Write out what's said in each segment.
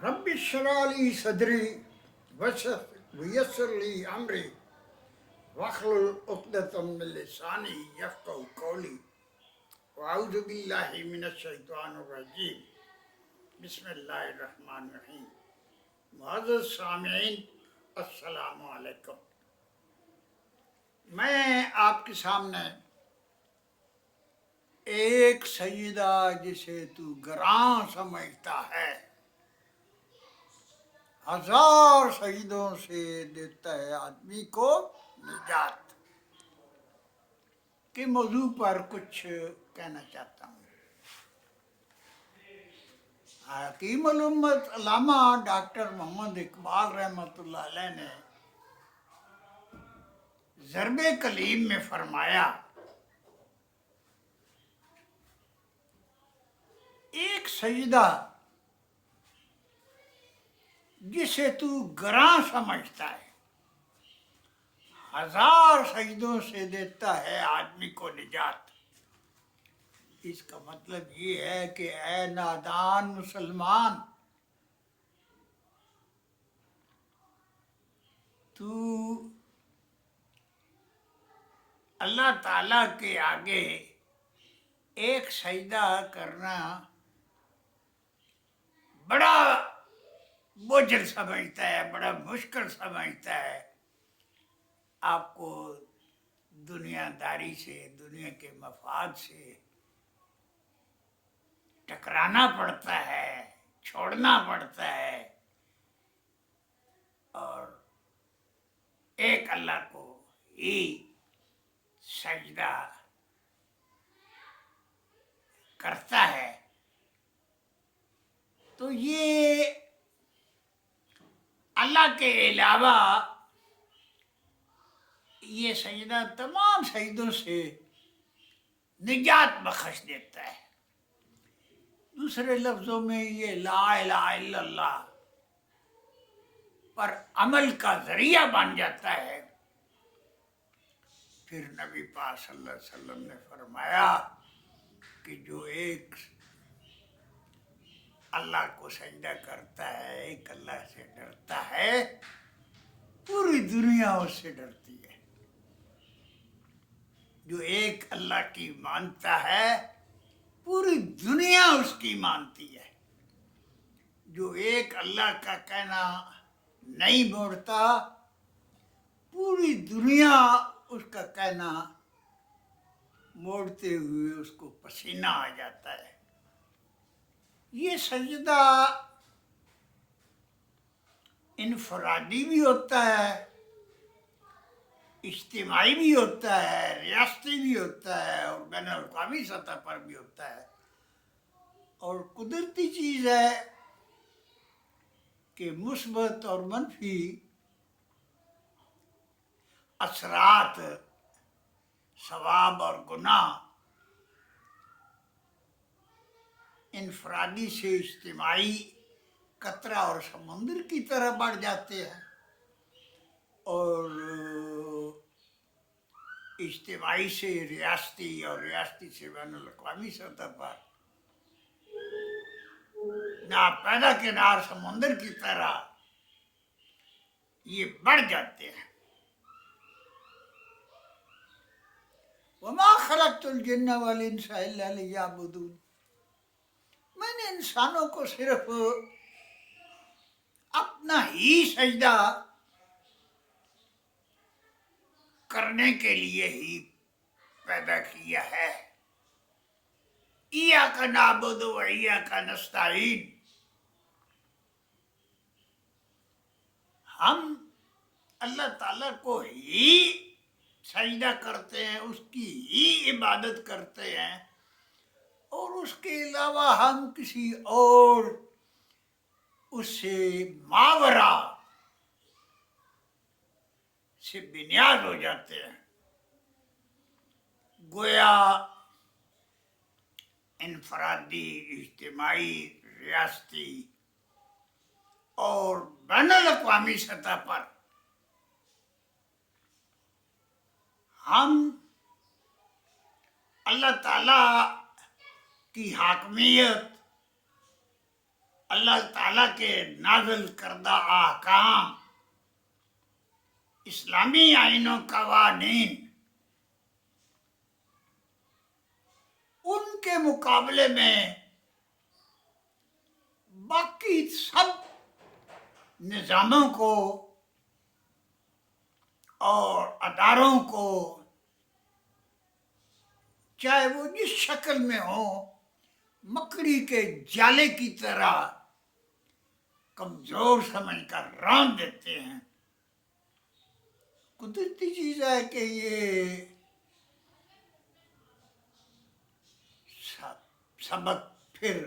رب اشرح لي صدري ويسر لي امري واحلل عقدة من لساني يفقهوا قولي واعوذ بالله من الشيطان الرجيم بسم اللہ الرحمن الرحیم. معزز سامعین، السلام علیکم. میں آپ کے سامنے ایک سیدہ جسے تو گراں سمجھتا ہے ہزار سجدوں سے دیتا ہے آدمی کو نجات کے موضوع پر کچھ کہنا چاہتا ہوں. حکیم الامت علامہ ڈاکٹر محمد اقبال رحمۃ اللہ علیہ نے ضرب کلیم میں فرمایا، ایک سجدہ جسے تو گراں سمجھتا ہے ہزار سجدوں سے دیتا ہے آدمی کو نجات. اس کا مطلب یہ ہے کہ اے نادان مسلمان، تو اللہ تعالیٰ کے آگے ایک سجدہ کرنا بڑا بوجھل سمجھتا ہے، بڑا مشکل سمجھتا ہے. آپ کو دنیا داری سے، دنیا کے مفاد سے ٹکرانا پڑتا ہے، چھوڑنا پڑتا ہے، اور ایک اللہ کو ہی سجدہ کرتا ہے. تو یہ اللہ کے علاوہ یہ سجدہ تمام سجدوں سے نجات بخش دیتا ہے. دوسرے لفظوں میں یہ لا الہ الا اللہ پر عمل کا ذریعہ بن جاتا ہے. پھر نبی پاک صلی اللہ علیہ وسلم نے فرمایا کہ جو ایک اللہ کو سجدہ کرتا ہے، ایک اللہ سے ڈرتا ہے، پوری دنیا اس سے ڈرتی ہے. جو ایک اللہ کی مانتا ہے، پوری دنیا اس کی مانتی ہے. جو ایک اللہ کا کہنا نہیں موڑتا، پوری دنیا اس کا کہنا موڑتے ہوئے اس کو پسینہ آ جاتا ہے. یہ سجدہ انفرادی بھی ہوتا ہے، اجتماعی بھی ہوتا ہے، ریاستی بھی ہوتا ہے، اور بین الاقوامی سطح پر بھی ہوتا ہے. اور قدرتی چیز ہے کہ مثبت اور منفی اثرات، ثواب اور گناہ انفرادی سے اجتماعی قطرہ اور سمندر کی طرح بڑھ جاتے ہیں، اور اجتماعی سے ریاستی اور ریاستی سے بین الاقوامی سطح پر ناپیدا کنار سمندر کی طرح یہ بڑھ جاتے ہیں. وما خلقت الجن والانس الا لیعبدون. میں نے انسانوں کو صرف اپنا ہی سجدہ کرنے کے لیے ہی پیدا کیا ہے. ایاک نعبد و ایاک نستعین. ہم اللہ تعالیٰ کو ہی سجدہ کرتے ہیں، اس کی ہی عبادت کرتے ہیں، اور اس کے علاوہ ہم کسی اور اس سے ماورا سے بنیاد ہو جاتے ہیں. گویا انفرادی، اجتماعی، ریاستی اور بین الاقوامی سطح پر ہم اللہ تعالیٰ کی حاکمیت اللہ تعالیٰ کے نازل کردہ احکام، اسلامی آئین و قوانین، ان کے مقابلے میں باقی سب نظاموں کو اور اداروں کو، چاہے وہ جس شکل میں ہو، مکڑی کے جالے کی طرح کمزور سمجھ کر رون دیتے ہیں۔ قدرتی چیز ہے کہ یہ سبق پھر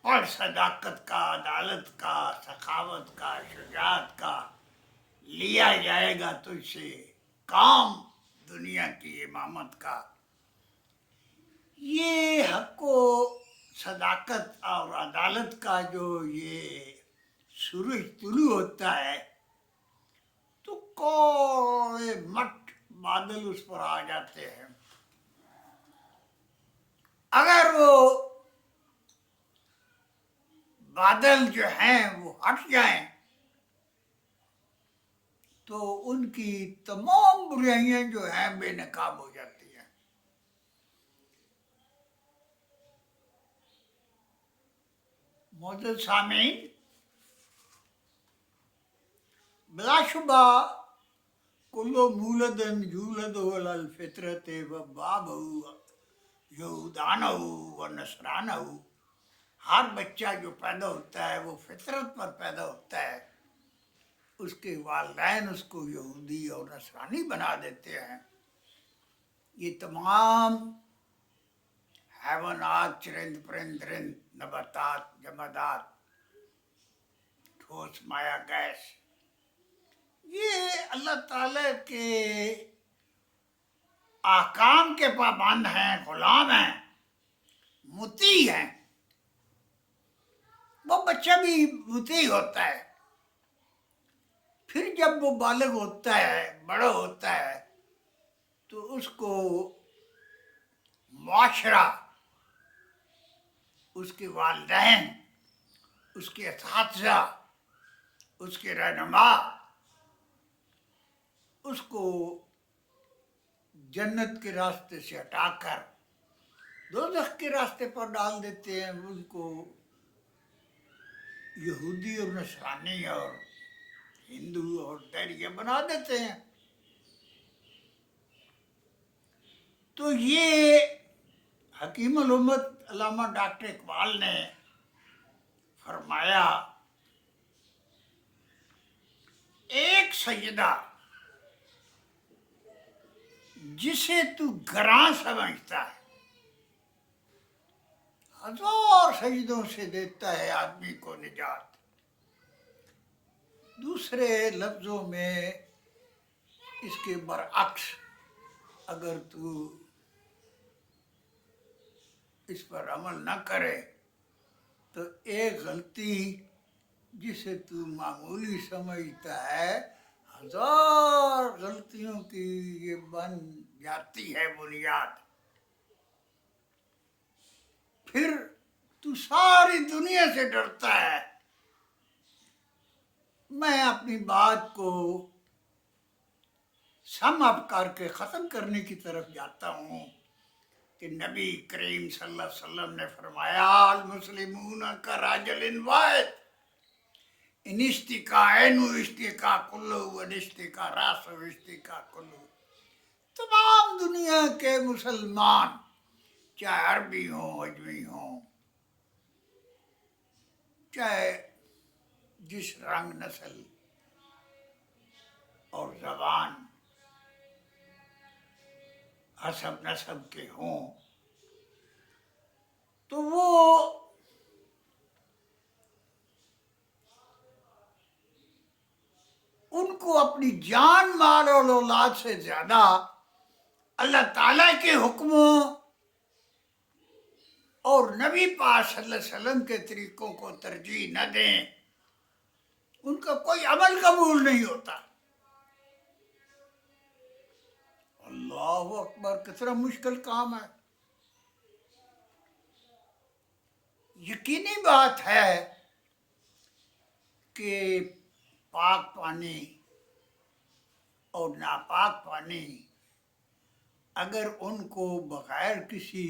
اور صداقت کا، عدالت کا، سخاوت کا، شجاعت کا لیا جائے گا، تو اس سے کام دنیا کی امامت کا، یہ حق و صداقت اور عدالت کا جو یہ سورج طلوع ہوتا ہے تو کوڑے مٹ بادل اس پر آ جاتے ہیں۔ اگر وہ بادل جو ہیں وہ ہٹ جائیں تو ان کی تمام برائیاں جو ہیں بے نقاب ہو جاتی ہیں۔ معزز سامعین، بلا شبہ کلو مولدن یولد علی الفطرت وبابہ یہودانہ و نصرانہ، ہر بچہ جو پیدا ہوتا ہے وہ فطرت پر پیدا ہوتا ہے، اس کے والدین اس کو یہودی اور نصرانی بنا دیتے ہیں۔ یہ تمام حیوانات، چرند پرند درند، نباتات، جمادات، ٹھوس مایع گیس، یہ اللہ تعالیٰ کے احکام کے پابند ہیں، غلام ہیں، مطیع ہیں۔ وہ بچہ بھی مطیع ہوتا ہے، پھر جب وہ بالغ ہوتا ہے، بڑا ہوتا ہے، تو اس کو معاشرہ، اس کے والدین، اس کے اساتذہ، اس کے رہنما اس کو جنت کے راستے سے ہٹا کر دوزخ کے راستے پر ڈال دیتے ہیں، ان کو یہودی اور نصرانی اور ہندو اور دیریہ بنا دیتے ہیں۔ تو یہ حکیم الامت علامہ ڈاکٹر اقبال نے فرمایا، ایک سجدہ جسے تو گراں سمجھتا ہے، ہزار سجدوں سے دیتا ہے آدمی کو نجات۔ دوسرے لفظوں میں اس کے برعکس، اگر تو اس پر عمل نہ کرے تو ایک غلطی جسے تو معمولی سمجھتا ہے، ہزار غلطیوں کی یہ بن جاتی ہے بنیاد۔ پھر تو ساری دنیا سے ڈرتا ہے۔ میں اپنی بات کو سم اپ کر کے ختم کرنے کی طرف جاتا ہوں کہ نبی کریم صلی اللہ علیہ وسلم نے فرمایا، المسلمون کراجل واحد، ان اشتکا عینو اشتکا کلو ون اشتکا راسو اشتکا کلو۔ تمام دنیا کے مسلمان، چاہے عربی ہوں، عجمی ہوں، چاہے جس رنگ، نسل اور زبان، حسب نسب کے ہوں، تو وہ ان کو اپنی جان، مال اور اولاد سے زیادہ اللہ تعالیٰ کے حکموں اور نبی پاک صلی اللہ علیہ وسلم کے طریقوں کو ترجیح نہ دیں، ان کا کوئی عمل قبول نہیں ہوتا۔ اللہ اکبر، کتنا مشکل کام ہے۔ یقینی بات ہے کہ پاک پانی اور ناپاک پانی اگر ان کو بغیر کسی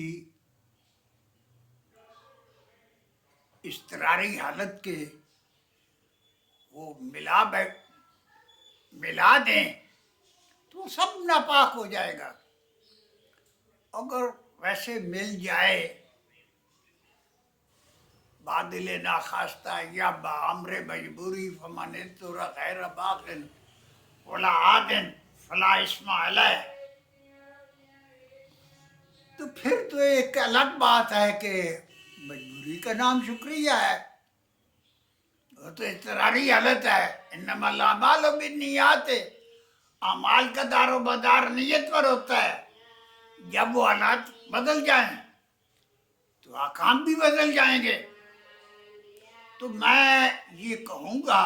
اضطراری حالت کے وہ ملا دیں تو سب ناپاک ہو جائے گا. اگر ویسے مل جائے بادل ناخواستہ یا بامر مجبوری فمن اضطر غیر باغ ولا عاد فلا اثم علیہ، تو پھر تو ایک الگ بات ہے کہ مجبوری کا نام شکریہ ہے، وہ تو اضطراری حالت ہے. انما الاعمال بالنیات، اعمال کا دار و مدار نیت پر ہوتا ہے. جب وہ حالات بدل جائیں تو احکام بھی بدل جائیں گے. تو میں یہ کہوں گا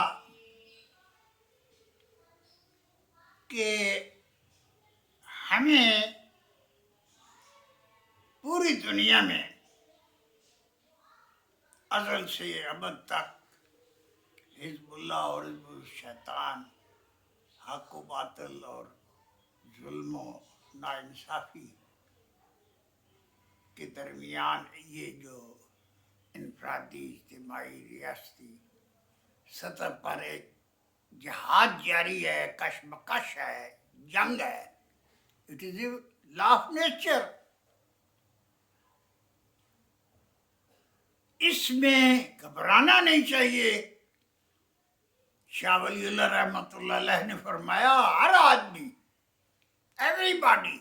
کہ ہمیں پوری دنیا میں ازل سے ابد تک حزب اللہ اور حزب الشیطان، حق و باطل اور ظلم و ناانصافی کے درمیان یہ جو انفرادی، اجتماعی، ریاستی سطح پر ایک جہاد جاری ہے، کشمکش ہے، جنگ ہے. It is a law of nature. اس میں گھبرانا نہیں چاہیے. شاہ ولی اللہ رحمۃ اللہ علیہ نے فرمایا ہر آدمی، ایوری باڈی،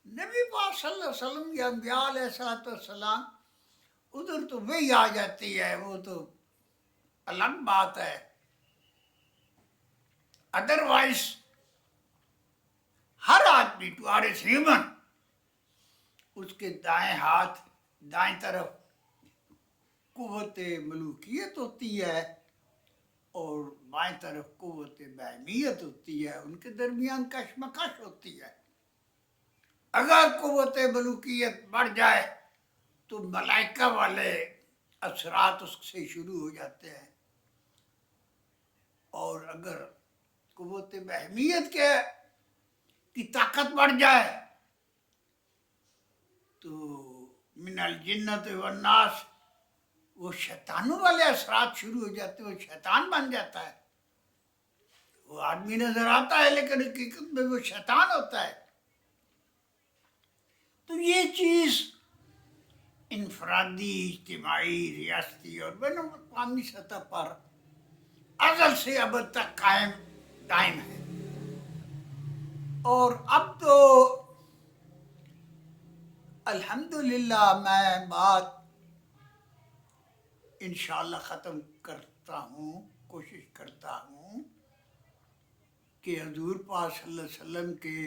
نبی پاک صلی اللہ علیہ وسلم یا انبیاء علیہ السلام ادھر تو وہی آ جاتی ہے، وہ تو الگ بات ہے. ادروائز ہر آدمی ٹو آر از ہیومن، اس کے دائیں ہاتھ، دائیں طرف قوت ملوکیت ہوتی ہے اور بائیں طرف قوت بہیمیت ہوتی ہے. ان کے درمیان کشمکش ہوتی ہے. اگر قوت ملوکیت بڑھ جائے تو ملائکہ والے اثرات اس سے شروع ہو جاتے ہیں، اور اگر قوت بہیمیت کی طاقت بڑھ جائے تو من الجنت والناس وہ شیطانوں والے اثرات شروع ہو جاتے ہیں. وہ شیطان بن جاتا ہے. وہ آدمی نظر آتا ہے لیکن حقیقت میں وہ شیطان ہوتا ہے. تو یہ چیز انفرادی، اجتماعی، ریاستی اور بین الاقوامی سطح پر ازل سے ابد تک دائم ہے. اور اب تو الحمدللہ میں بات انشاءاللہ ختم کرتا ہوں، کوشش کرتا ہوں کہ حضور پاک صلی اللہ علیہ وسلم کے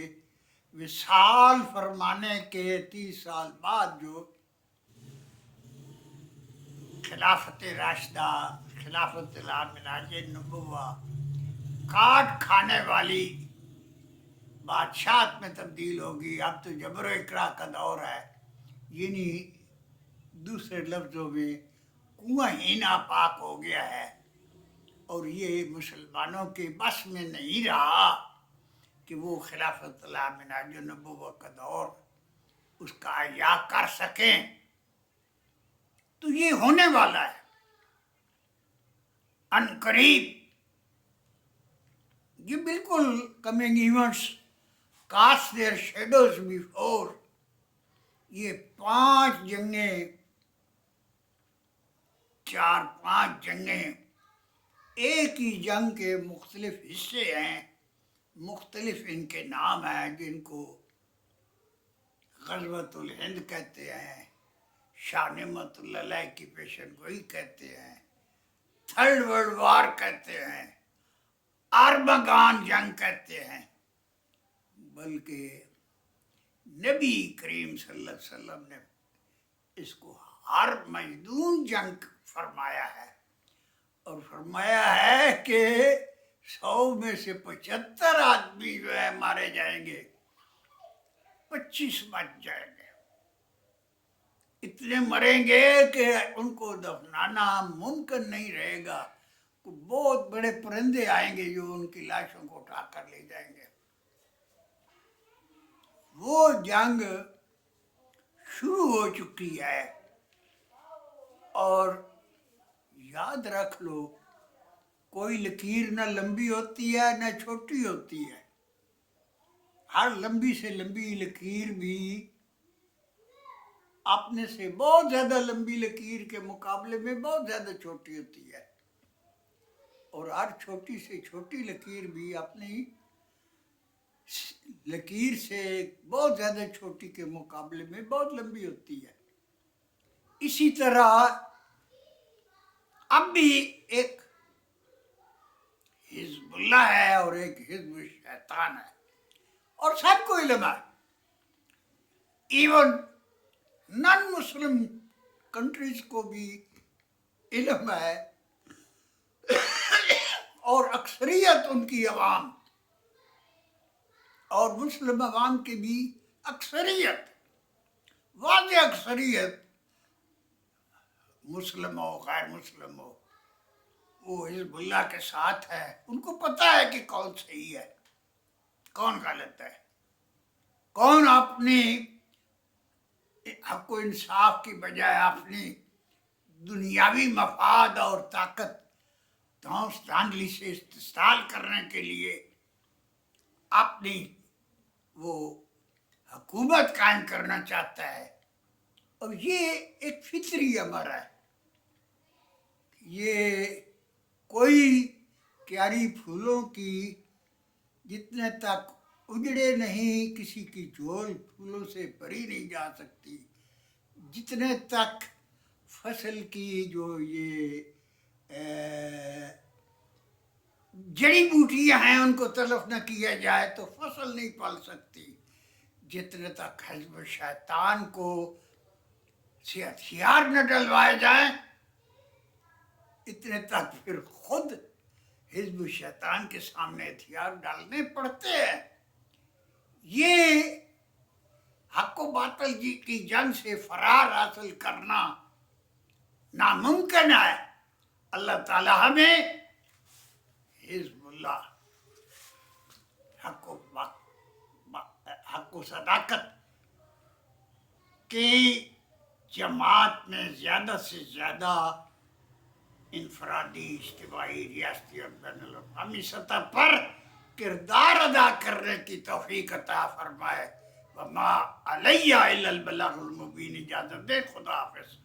وصال فرمانے کے 30 سال بعد جو خلافت راشدہ، خلافت منہاج نبوہ، کاٹ کھانے والی بادشاہت میں تبدیل ہوگی. اب تو جبر و اکرا کا دور ہے، یعنی دوسرے لفظوں میں کنواں ہی ناپاک ہو گیا ہے، اور یہ مسلمانوں کے بس میں نہیں رہا کہ وہ خلافت منہاج نبوہ کا دور اس کا احیاء کر سکیں. تو یہ ہونے والا ہے ان قریب. یہ بالکل coming events cast their shadows before. یہ 5 جنگیں، 4-5 جنگیں ایک ہی جنگ کے مختلف حصے ہیں، مختلف ان کے نام ہیں، جن کو غزوۃ الہند کہتے ہیں، شاہ نعمت اللہ علیہ کی پیشن گوئی کہتے ہیں، تھرڈ ورلڈ وار کہتے ہیں، آرمگان جنگ کہتے ہیں. بلکہ نبی کریم صلی اللہ علیہ وسلم نے اس کو ہر مجدون جنگ فرمایا ہے، اور فرمایا ہے کہ 100 میں سے 75 آدمی جو ہے مارے جائیں گے، 25 بچ جائیں گے. اتنے مریں گے کہ ان کو دفنانا ممکن نہیں رہے گا. بہت بڑے پرندے آئیں گے جو ان کی لاشوں کو اٹھا کر لے جائیں گے. وہ جنگ شروع ہو چکی ہے. اور یاد رکھ لو کوئی لکیر نہ لمبی ہوتی ہے نہ چھوٹی ہوتی ہے. ہر لمبی سے لمبی لکیر بھی اپنے سے بہت زیادہ لمبی لکیر کے مقابلے میں بہت زیادہ چھوٹی ہوتی ہے. اور ہر چھوٹی سے چھوٹی لکیر بھی اپنی لکیر سے بہت زیادہ چھوٹی کے مقابلے میں بہت لمبی ہوتی ہے. اسی طرح اب بھی ایک حزب اللہ ہے اور ایک حزب شیطان ہے، اور سب کو علم ہے. ایون نان مسلم کنٹریز کو بھی علم ہے، اور اکثریت ان کی عوام اور مسلم عوام کی بھی اکثریت، واضح اکثریت، مسلم ہو غیر مسلم ہو، وہ حزب اللہ کے ساتھ ہے. ان کو پتہ ہے کہ کون صحیح ہے کون غلط ہے، کون اپنی حق و انصاف کی بجائے اپنی دنیاوی مفاد اور طاقت دھانس دھاندلی سے استحصال کرنے کے لیے اپنی وہ حکومت قائم کرنا چاہتا ہے. اور یہ ایک فطری امر ہے. یہ کوئی کیاری پھولوں کی جتنے تک اجڑے نہیں کسی کی جھول پھولوں سے بھری نہیں جا سکتی. جتنے تک فصل کی جو یہ جڑی بوٹیاں ہیں ان کو تلف نہ کیا جائے تو فصل نہیں پل سکتی. جتنے تک حزب شیطان کو سے ہتھیار نہ ڈلوائے جائیں اتنے تک پھر خود حزب شیطان کے سامنے ہتھیار ڈالنے پڑتے ہیں. یہ حق و باطل کی جنگ سے فرار حاصل کرنا ناممکن ہے. اللہ تعالی ہمیں حزب اللہ حق و صداقت کی جماعت میں زیادہ سے زیادہ انفرادی، اجتماعی، ریاستی اور بین الاقوامی سطح پر کردار ادا کرنے کی توفیق عطا فرمائے. وما علیہ الا البلاغ المبین. اجازت دے، خدا حافظ.